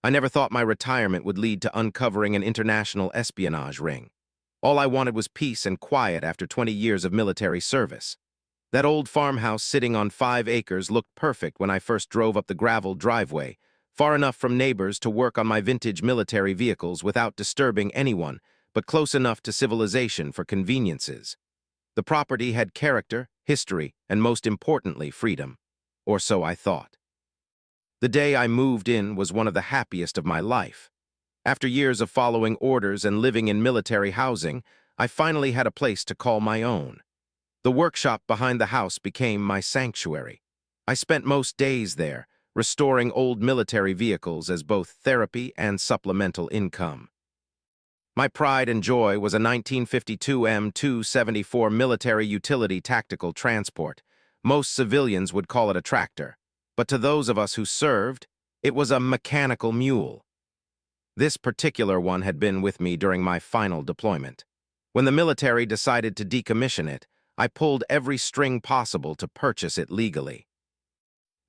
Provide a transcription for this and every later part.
I never thought my retirement would lead to uncovering an international espionage ring. All I wanted was peace and quiet after 20 years of military service. That old farmhouse sitting on 5 acres looked perfect when I first drove up the gravel driveway, far enough from neighbors to work on my vintage military vehicles without disturbing anyone, but close enough to civilization for conveniences. The property had character, history, and most importantly, freedom. Or so I thought. The day I moved in was one of the happiest of my life. After years of following orders and living in military housing, I finally had a place to call my own. The workshop behind the house became my sanctuary. I spent most days there, restoring old military vehicles as both therapy and supplemental income. My pride and joy was a 1952 M274 military utility tactical transport. Most civilians would call it a tractor, but to those of us who served, it was a mechanical mule. This particular one had been with me during my final deployment. When the military decided to decommission it, I pulled every string possible to purchase it legally.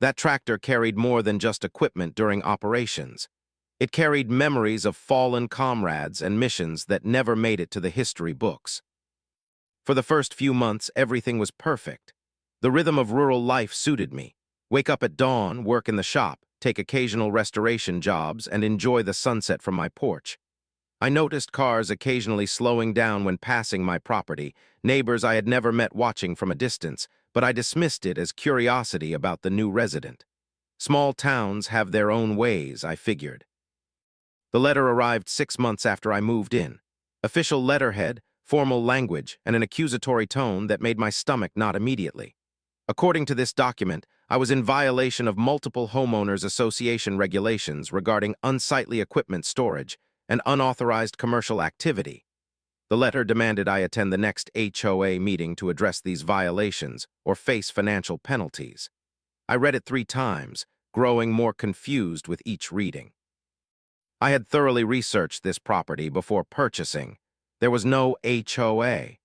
That tractor carried more than just equipment during operations. It carried memories of fallen comrades and missions that never made it to the history books. For the first few months, everything was perfect. The rhythm of rural life suited me. Wake up at dawn, work in the shop, take occasional restoration jobs, and enjoy the sunset from my porch. I noticed cars occasionally slowing down when passing my property, neighbors I had never met watching from a distance, but I dismissed it as curiosity about the new resident. Small towns have their own ways, I figured. The letter arrived 6 months after I moved in. Official letterhead, formal language, and an accusatory tone that made my stomach knot immediately. According to this document, I was in violation of multiple homeowners association regulations regarding unsightly equipment storage and unauthorized commercial activity. The letter demanded I attend the next HOA meeting to address these violations or face financial penalties. I read it 3 times, growing more confused with each reading. I had thoroughly researched this property before purchasing. There was no HOA.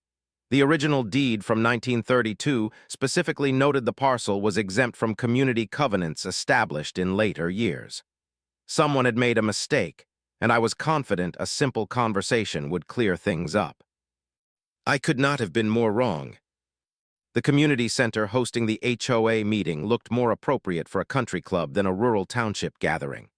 The original deed from 1932 specifically noted the parcel was exempt from community covenants established in later years. Someone had made a mistake, and I was confident a simple conversation would clear things up. I could not have been more wrong. The community center hosting the HOA meeting looked more appropriate for a country club than a rural township gathering.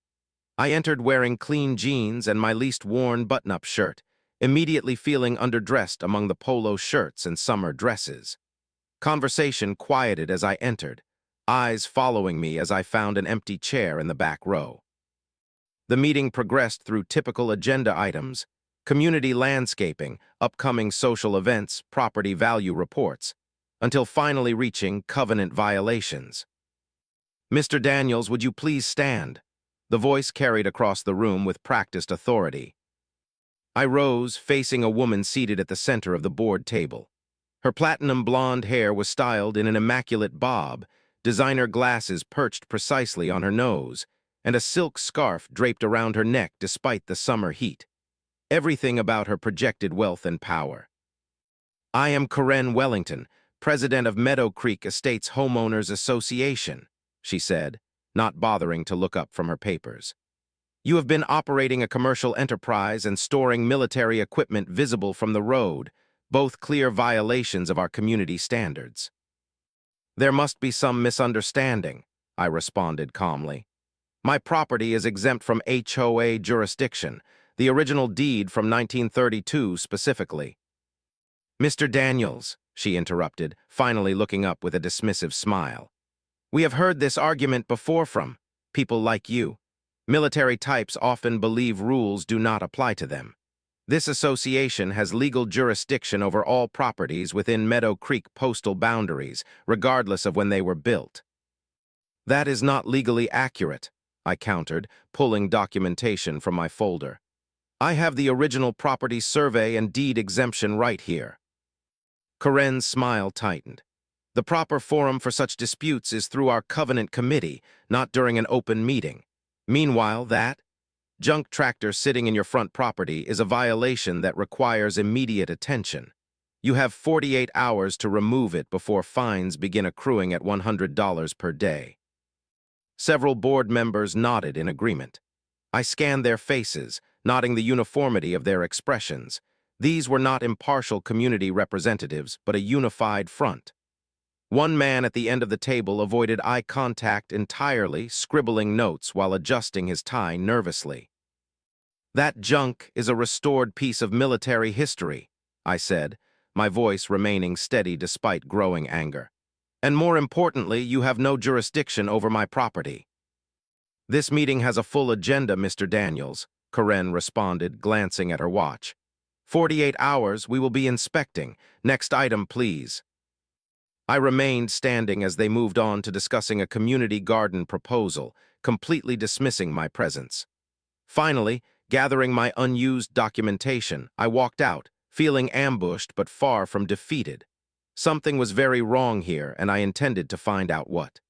I entered wearing clean jeans and my least worn button-up shirt, immediately feeling underdressed among the polo shirts and summer dresses. Conversation quieted as I entered, eyes following me as I found an empty chair in the back row. The meeting progressed through typical agenda items: community landscaping, upcoming social events, property value reports, until finally reaching covenant violations. "Mr. Daniels, would you please stand?" The voice carried across the room with practiced authority. I rose, facing a woman seated at the center of the board table. Her platinum blonde hair was styled in an immaculate bob, designer glasses perched precisely on her nose, and a silk scarf draped around her neck despite the summer heat. Everything about her projected wealth and power. "I am Corinne Wellington, president of Meadow Creek Estates Homeowners Association," she said, not bothering to look up from her papers. "You have been operating a commercial enterprise and storing military equipment visible from the road, both clear violations of our community standards." "There must be some misunderstanding," I responded calmly. "My property is exempt from HOA jurisdiction, the original deed from 1932 specifically." "Mr. Daniels," she interrupted, finally looking up with a dismissive smile. "We have heard this argument before from people like you. Military types often believe rules do not apply to them. This association has legal jurisdiction over all properties within Meadow Creek postal boundaries, regardless of when they were built." "That is not legally accurate," I countered, pulling documentation from my folder. "I have the original property survey and deed exemption right here." Corinne's smile tightened. "The proper forum for such disputes is through our covenant committee, not during an open meeting. Meanwhile, that junk tractor sitting in your front property is a violation that requires immediate attention. You have 48 hours to remove it before fines begin accruing at $100 per day." Several board members nodded in agreement. I scanned their faces, noting the uniformity of their expressions. These were not impartial community representatives, but a unified front. One man at the end of the table avoided eye contact entirely, scribbling notes while adjusting his tie nervously. "That junk is a restored piece of military history," I said, my voice remaining steady despite growing anger. "And more importantly, you have no jurisdiction over my property." "This meeting has a full agenda, Mr. Daniels," Karen responded, glancing at her watch. 48 hours, we will be inspecting. Next item, please." I remained standing as they moved on to discussing a community garden proposal, completely dismissing my presence. Finally, gathering my unused documentation, I walked out, feeling ambushed but far from defeated. Something was very wrong here, and I intended to find out what.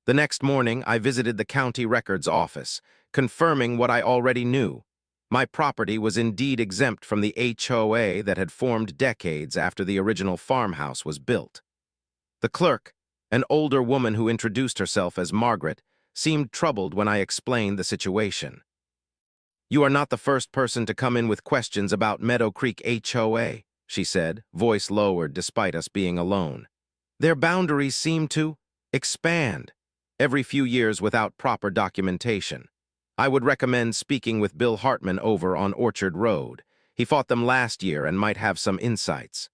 The next morning, I visited the county records office, confirming what I already knew. My property was indeed exempt from the HOA that had formed decades after the original farmhouse was built. The clerk, an older woman who introduced herself as Margaret, seemed troubled when I explained the situation. "You are not the first person to come in with questions about Meadow Creek HOA," she said, voice lowered despite us being alone. "Their boundaries seem to expand every few years without proper documentation. I would recommend speaking with Bill Hartman over on Orchard Road. He fought them last year and might have some insights."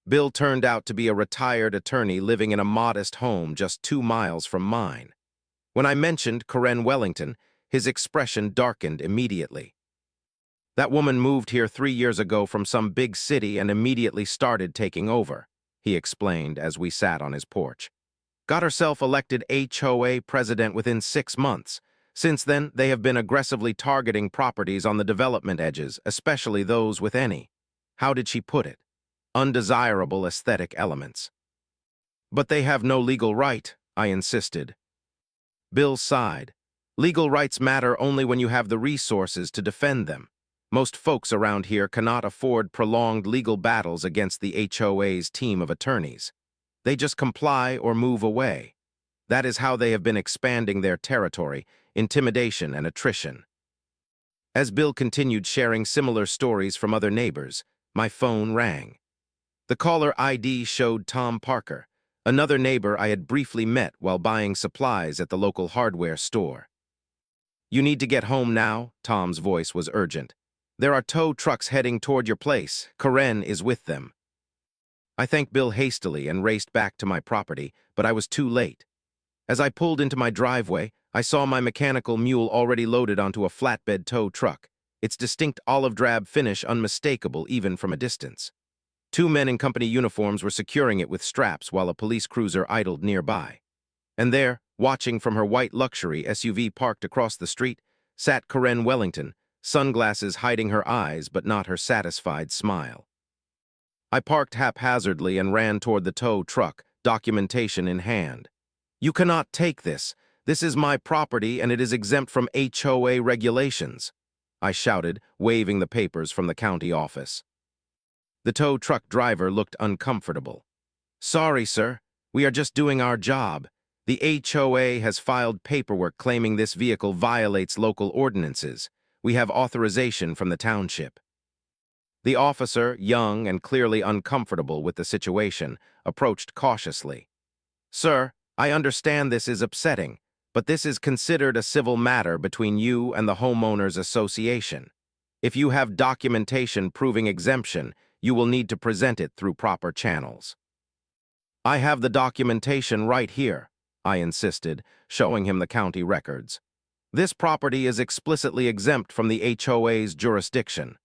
Bill turned out to be a retired attorney living in a modest home just 2 miles from mine. When I mentioned Karen Wellington, his expression darkened immediately. "That woman moved here 3 years ago from some big city and immediately started taking over," he explained as we sat on his porch. "Got herself elected HOA president within 6 months. Since then, they have been aggressively targeting properties on the development edges, especially those with any, how did she put it, undesirable aesthetic elements." "But they have no legal right," I insisted. Bill sighed. "Legal rights matter only when you have the resources to defend them. Most folks around here cannot afford prolonged legal battles against the HOA's team of attorneys. They just comply or move away. That is how they have been expanding their territory, intimidation and attrition." As Bill continued sharing similar stories from other neighbors, my phone rang. The caller ID showed Tom Parker, another neighbor I had briefly met while buying supplies at the local hardware store. "You need to get home now," Tom's voice was urgent. "There are tow trucks heading toward your place. Karen is with them." I thanked Bill hastily and raced back to my property, but I was too late. As I pulled into my driveway, I saw my mechanical mule already loaded onto a flatbed tow truck, its distinct olive-drab finish unmistakable even from a distance. 2 men in company uniforms were securing it with straps while a police cruiser idled nearby. And there, watching from her white luxury SUV parked across the street, sat Karen Wellington, sunglasses hiding her eyes but not her satisfied smile. I parked haphazardly and ran toward the tow truck, documentation in hand. "You cannot take this. This is my property and it is exempt from HOA regulations," I shouted, waving the papers from the county office. The tow truck driver looked uncomfortable. "Sorry, sir. We are just doing our job. The HOA has filed paperwork claiming this vehicle violates local ordinances. We have authorization from the township." The officer, young and clearly uncomfortable with the situation, approached cautiously. "Sir, I understand this is upsetting, but this is considered a civil matter between you and the homeowners association. If you have documentation proving exemption, you will need to present it through proper channels." "I have the documentation right here," I insisted, showing him the county records. "This property is explicitly exempt from the HOA's jurisdiction."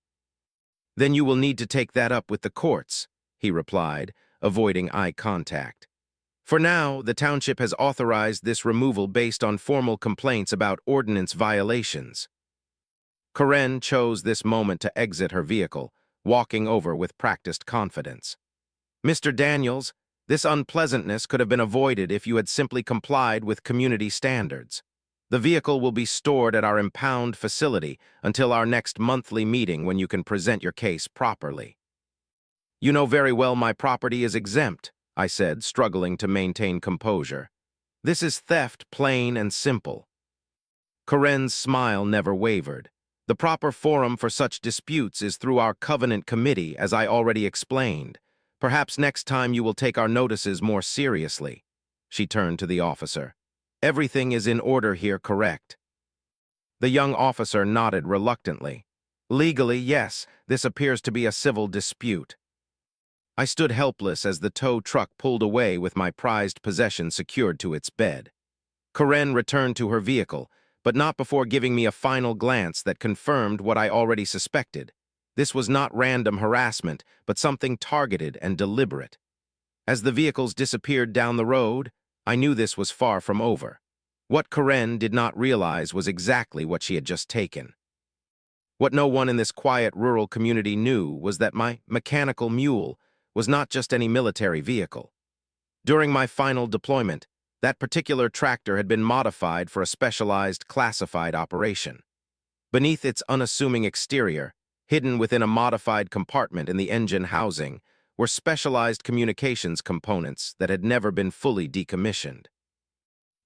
"Then you will need to take that up with the courts," he replied, avoiding eye contact. "For now, the township has authorized this removal based on formal complaints about ordinance violations." Karen chose this moment to exit her vehicle, walking over with practiced confidence. "Mr. Daniels, this unpleasantness could have been avoided if you had simply complied with community standards. The vehicle will be stored at our impound facility until our next monthly meeting when you can present your case properly." "You know very well my property is exempt," I said, struggling to maintain composure. "This is theft, plain and simple." Corinne's smile never wavered. The proper forum for such disputes is through our Covenant Committee, as I already explained. Perhaps next time you will take our notices more seriously. She turned to the officer. Everything is in order here, correct? The young officer nodded reluctantly. Legally, yes, this appears to be a civil dispute. I stood helpless as the tow truck pulled away with my prized possession secured to its bed. Corinne returned to her vehicle, but not before giving me a final glance that confirmed what I already suspected. This was not random harassment, but something targeted and deliberate. As the vehicles disappeared down the road, I knew this was far from over. What Corinne did not realize was exactly what she had just taken. What no one in this quiet rural community knew was that my mechanical mule was not just any military vehicle. During my final deployment, that particular tractor had been modified for a specialized classified operation. Beneath its unassuming exterior, hidden within a modified compartment in the engine housing, were specialized communications components that had never been fully decommissioned.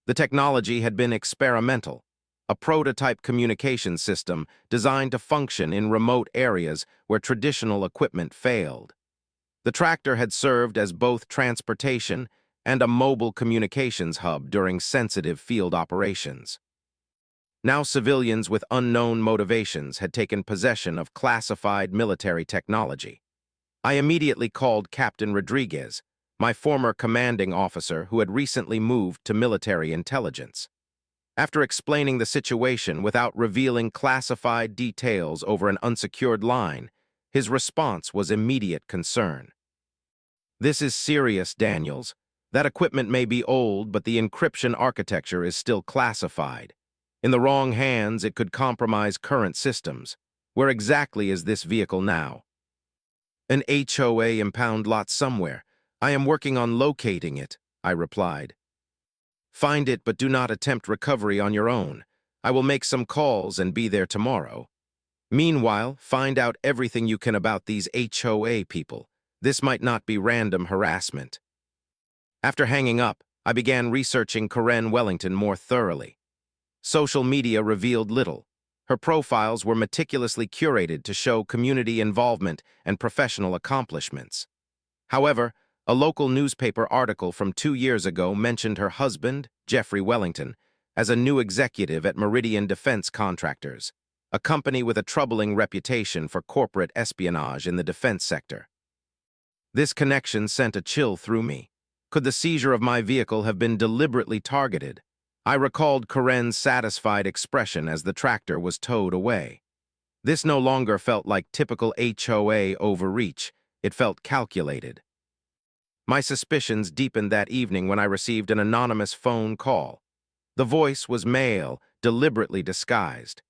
The technology had been experimental, a prototype communication system designed to function in remote areas where traditional equipment failed. The tractor had served as both transportation and a mobile communications hub during sensitive field operations. Now civilians with unknown motivations had taken possession of classified military technology. I immediately called Captain Rodriguez, my former commanding officer who had recently moved to military intelligence. After explaining the situation without revealing classified details over an unsecured line, his response was immediate concern. "This is serious, Daniels. That equipment may be old, but the encryption architecture is still classified. In the wrong hands, it could compromise current systems. Where exactly is this vehicle now?" "An HOA impound lot somewhere. I am working on locating it," I replied. "Find it, but do not attempt recovery on your own. I will make some calls and be there tomorrow. Meanwhile, find out everything you can about these HOA people. This might not be random harassment." After hanging up, I began researching Corinne Wellington more thoroughly. Social media revealed little. Her profiles were meticulously curated to show community involvement and professional accomplishments. However, a local newspaper article from 2 years ago mentioned her husband, Jeffrey Wellington, as a new executive at Meridian Defense Contractors, a company with a troubling reputation for corporate espionage in the defense sector. This connection sent a chill through me. Could the seizure of my vehicle have been deliberately targeted? I recalled Corinne's satisfied expression as the tractor was towed away. This no longer felt like typical HOA overreach. It felt calculated. My suspicions deepened that evening when I received an anonymous phone call. The voice was male, deliberately disguised.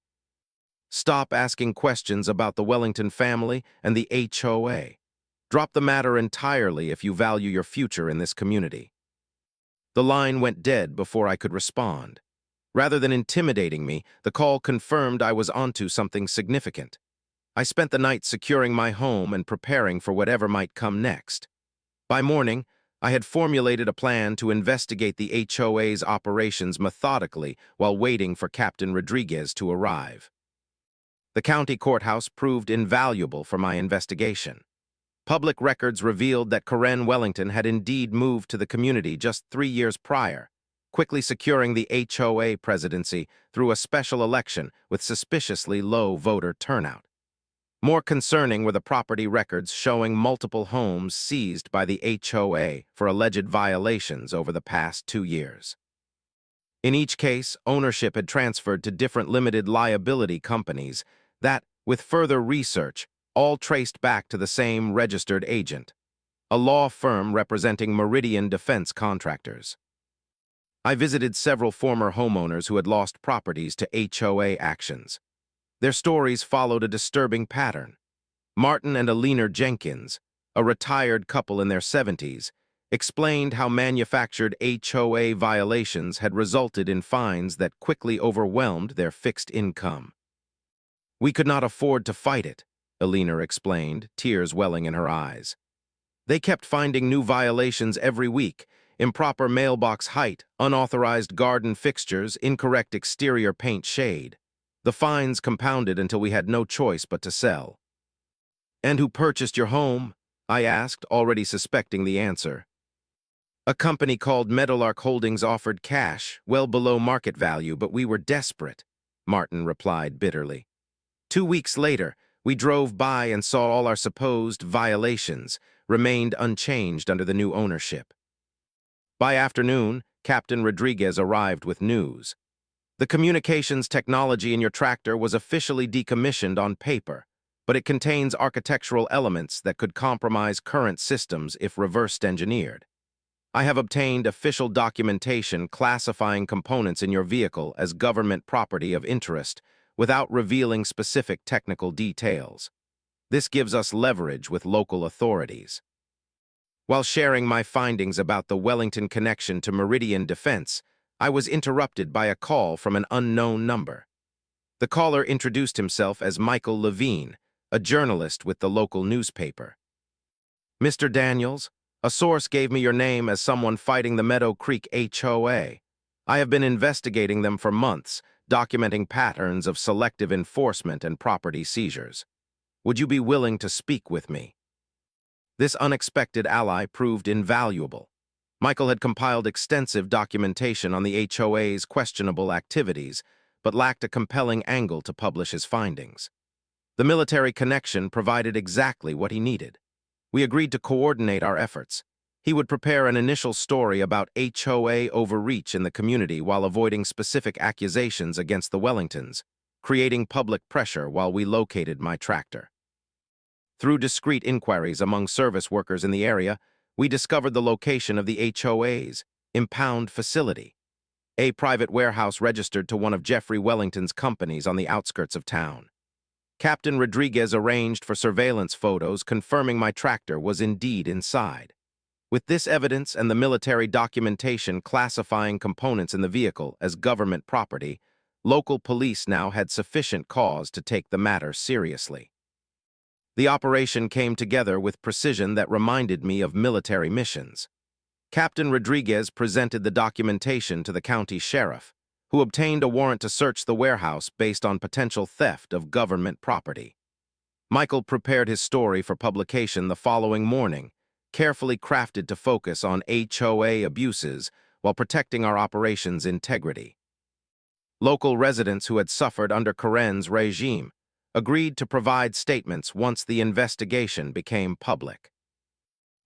"Stop asking questions about the Wellington family and the HOA. Drop the matter entirely if you value your future in this community." The line went dead before I could respond. Rather than intimidating me, the call confirmed I was onto something significant. I spent the night securing my home and preparing for whatever might come next. By morning, I had formulated a plan to investigate the HOA's operations methodically while waiting for Captain Rodriguez to arrive. The county courthouse proved invaluable for my investigation. Public records revealed that Corinne Wellington had indeed moved to the community just 3 years prior, quickly securing the HOA presidency through a special election with suspiciously low voter turnout. More concerning were the property records showing multiple homes seized by the HOA for alleged violations over the past 2 years. In each case, ownership had transferred to different limited liability companies that, with further research, all traced back to the same registered agent, a law firm representing Meridian Defense Contractors. I visited several former homeowners who had lost properties to HOA actions. Their stories followed a disturbing pattern. Martin and Alina Jenkins, a retired couple in their 70s, explained how manufactured HOA violations had resulted in fines that quickly overwhelmed their fixed income. "We could not afford to fight it," Alina explained, tears welling in her eyes. "They kept finding new violations every week. improper mailbox height, unauthorized garden fixtures, incorrect exterior paint shade. The fines compounded until we had no choice but to sell. "And who purchased your home?" I asked, already suspecting the answer. "A company called Meadowlark Holdings offered cash, well below market value, but we were desperate," Martin replied bitterly. 2 weeks later, we drove by and saw all our supposed violations remained unchanged under the new ownership. By afternoon, Captain Rodriguez arrived with news. "The communications technology in your tractor was officially decommissioned on paper, but it contains architectural elements that could compromise current systems if reversed engineered. I have obtained official documentation classifying components in your vehicle as government property of interest without revealing specific technical details. This gives us leverage with local authorities." While sharing my findings about the Wellington connection to Meridian Defense, I was interrupted by a call from an unknown number. The caller introduced himself as Michael Levine, a journalist with the local newspaper. "Mr. Daniels, a source gave me your name as someone fighting the Meadow Creek HOA. I have been investigating them for months, documenting patterns of selective enforcement and property seizures. Would you be willing to speak with me?" This unexpected ally proved invaluable. Michael had compiled extensive documentation on the HOA's questionable activities, but lacked a compelling angle to publish his findings. The military connection provided exactly what he needed. We agreed to coordinate our efforts. He would prepare an initial story about HOA overreach in the community while avoiding specific accusations against the Wellingtons, creating public pressure while we located my tractor. Through discreet inquiries among service workers in the area, we discovered the location of the HOA's impound facility, a private warehouse registered to one of Jeffrey Wellington's companies on the outskirts of town. Captain Rodriguez arranged for surveillance photos confirming my tractor was indeed inside. With this evidence and the military documentation classifying components in the vehicle as government property, local police now had sufficient cause to take the matter seriously. The operation came together with precision that reminded me of military missions. Captain Rodriguez presented the documentation to the county sheriff, who obtained a warrant to search the warehouse based on potential theft of government property. Michael prepared his story for publication the following morning, carefully crafted to focus on HOA abuses while protecting our operations' integrity. Local residents who had suffered under Karen's regime agreed to provide statements once the investigation became public.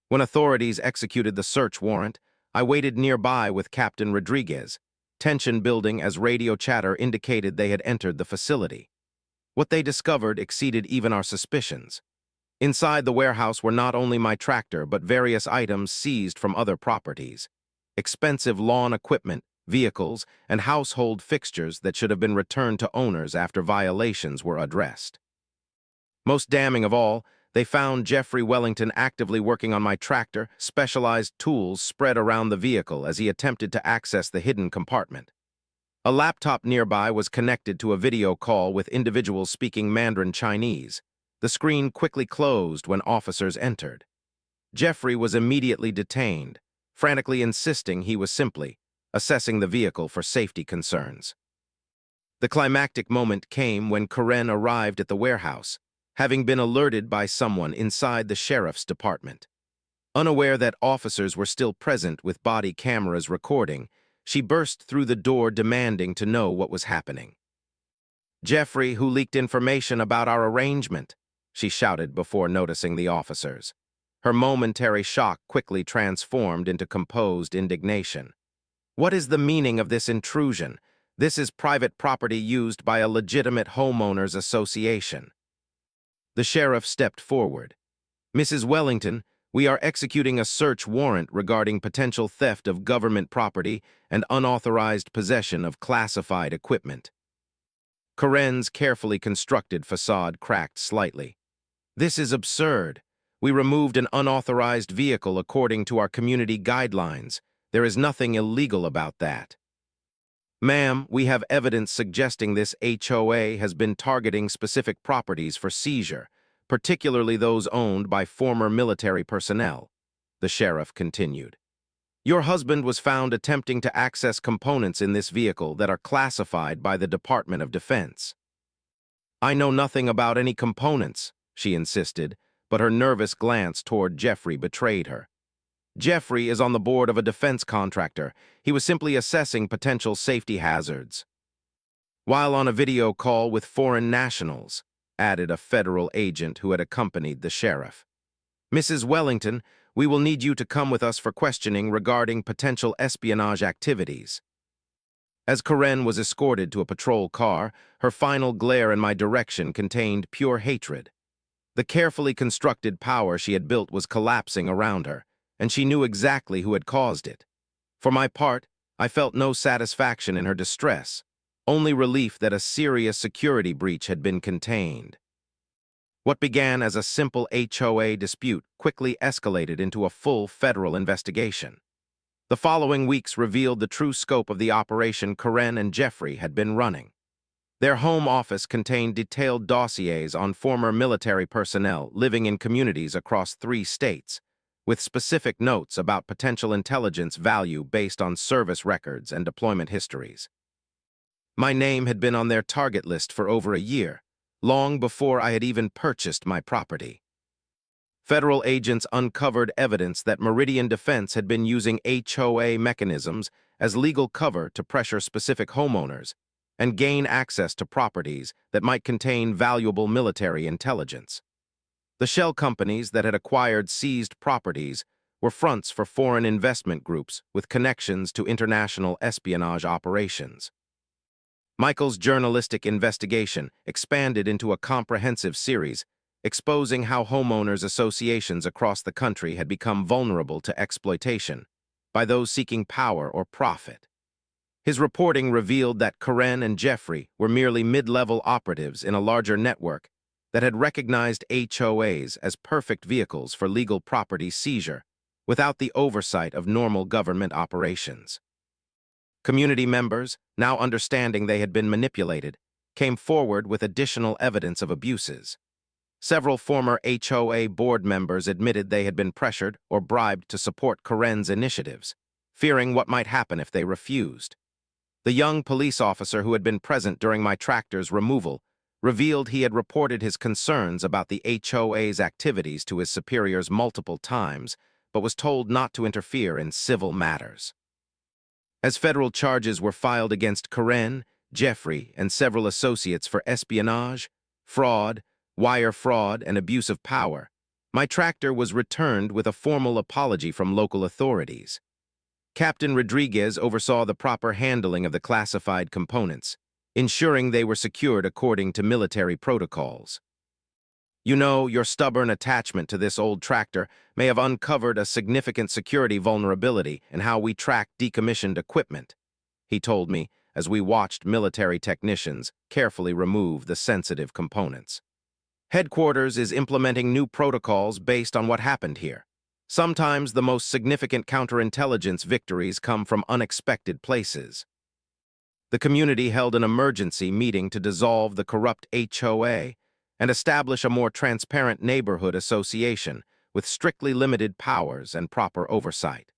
When authorities executed the search warrant, I waited nearby with Captain Rodriguez, tension building as radio chatter indicated they had entered the facility. What they discovered exceeded even our suspicions. Inside the warehouse were not only my tractor but various items seized from other properties. Expensive lawn equipment, vehicles, and household fixtures that should have been returned to owners after violations were addressed. Most damning of all, they found Jeffrey Wellington actively working on my tractor, specialized tools spread around the vehicle as he attempted to access the hidden compartment. A laptop nearby was connected to a video call with individuals speaking Mandarin Chinese. The screen quickly closed when officers entered. Jeffrey was immediately detained, frantically insisting he was simply assessing the vehicle for safety concerns. The climactic moment came when Karen arrived at the warehouse, having been alerted by someone inside the sheriff's department. Unaware that officers were still present with body cameras recording, she burst through the door demanding to know what was happening. "Jeffrey, who leaked information about our arrangement," she shouted before noticing the officers. Her momentary shock quickly transformed into composed indignation. "What is the meaning of this intrusion? This is private property used by a legitimate homeowners association." The sheriff stepped forward. "Mrs. Wellington, we are executing a search warrant regarding potential theft of government property and unauthorized possession of classified equipment." Karen's carefully constructed facade cracked slightly. "This is absurd. We removed an unauthorized vehicle according to our community guidelines. There is nothing illegal about that." "Ma'am, we have evidence suggesting this HOA has been targeting specific properties for seizure, particularly those owned by former military personnel," the sheriff continued. Your husband was found attempting to access components in this vehicle that are classified by the Department of Defense. I know nothing about any components, she insisted, but her nervous glance toward Jeffrey betrayed her. Jeffrey is on the board of a defense contractor. He was simply assessing potential safety hazards. While on a video call with foreign nationals, added a federal agent who had accompanied the sheriff. Mrs. Wellington, we will need you to come with us for questioning regarding potential espionage activities. As Karen was escorted to a patrol car, her final glare in my direction contained pure hatred. The carefully constructed power she had built was collapsing around her, and she knew exactly who had caused it. For my part, I felt no satisfaction in her distress, only relief that a serious security breach had been contained. What began as a simple HOA dispute quickly escalated into a full federal investigation. The following weeks revealed the true scope of the operation Karen and Jeffrey had been running. Their home office contained detailed dossiers on former military personnel living in communities across 3 states, with specific notes about potential intelligence value based on service records and deployment histories. My name had been on their target list for over a year, long before I had even purchased my property. Federal agents uncovered evidence that Meridian Defense had been using HOA mechanisms as legal cover to pressure specific homeowners and gain access to properties that might contain valuable military intelligence. The shell companies that had acquired seized properties were fronts for foreign investment groups with connections to international espionage operations. Michael's journalistic investigation expanded into a comprehensive series exposing how homeowners associations across the country had become vulnerable to exploitation by those seeking power or profit. His reporting revealed that Karen and Jeffrey were merely mid-level operatives in a larger network that had recognized HOAs as perfect vehicles for legal property seizure without the oversight of normal government operations. Community members, now understanding they had been manipulated, came forward with additional evidence of abuses. Several former HOA board members admitted they had been pressured or bribed to support Karen's initiatives, fearing what might happen if they refused. The young police officer who had been present during my tractor's removal revealed he had reported his concerns about the HOA's activities to his superiors multiple times, but was told not to interfere in civil matters. As federal charges were filed against Karen, Jeffrey, and several associates for espionage, fraud, wire fraud, and abuse of power, my tractor was returned with a formal apology from local authorities. Captain Rodriguez oversaw the proper handling of the classified components, ensuring they were secured according to military protocols. You know, your stubborn attachment to this old tractor may have uncovered a significant security vulnerability in how we track decommissioned equipment, he told me as we watched military technicians carefully remove the sensitive components. Headquarters is implementing new protocols based on what happened here. Sometimes the most significant counterintelligence victories come from unexpected places. The community held an emergency meeting to dissolve the corrupt HOA and establish a more transparent neighborhood association with strictly limited powers and proper oversight.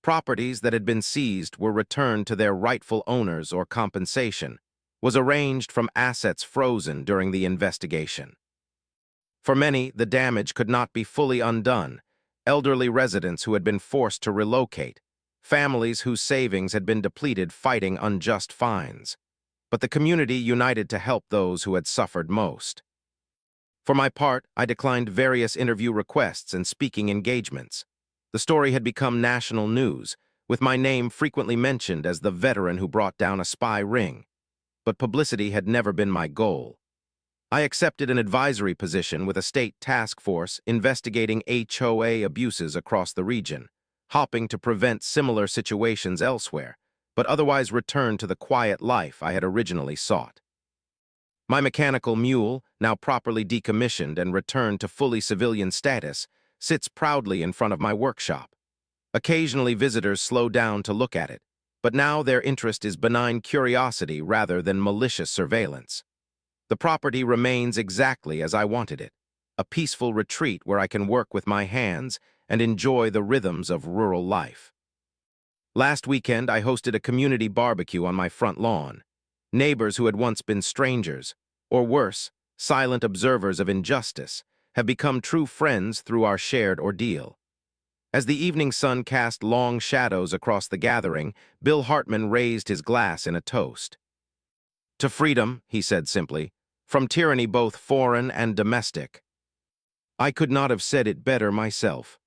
Properties that had been seized were returned to their rightful owners or compensation was arranged from assets frozen during the investigation. For many, the damage could not be fully undone. Elderly residents who had been forced to relocate, families whose savings had been depleted fighting unjust fines. But the community united to help those who had suffered most. For my part, I declined various interview requests and speaking engagements. The story had become national news, with my name frequently mentioned as the veteran who brought down a spy ring. But publicity had never been my goal. I accepted an advisory position with a state task force investigating HOA abuses across the region, hoping to prevent similar situations elsewhere, but otherwise return to the quiet life I had originally sought. My mechanical mule, now properly decommissioned and returned to fully civilian status, sits proudly in front of my workshop. Occasionally visitors slow down to look at it, but now their interest is benign curiosity rather than malicious surveillance. The property remains exactly as I wanted it, a peaceful retreat where I can work with my hands and enjoy the rhythms of rural life. Last weekend, I hosted a community barbecue on my front lawn. Neighbors who had once been strangers, or worse, silent observers of injustice, have become true friends through our shared ordeal. As the evening sun cast long shadows across the gathering, Bill Hartman raised his glass in a toast. "To freedom," he said simply, "from tyranny both foreign and domestic." I could not have said it better myself.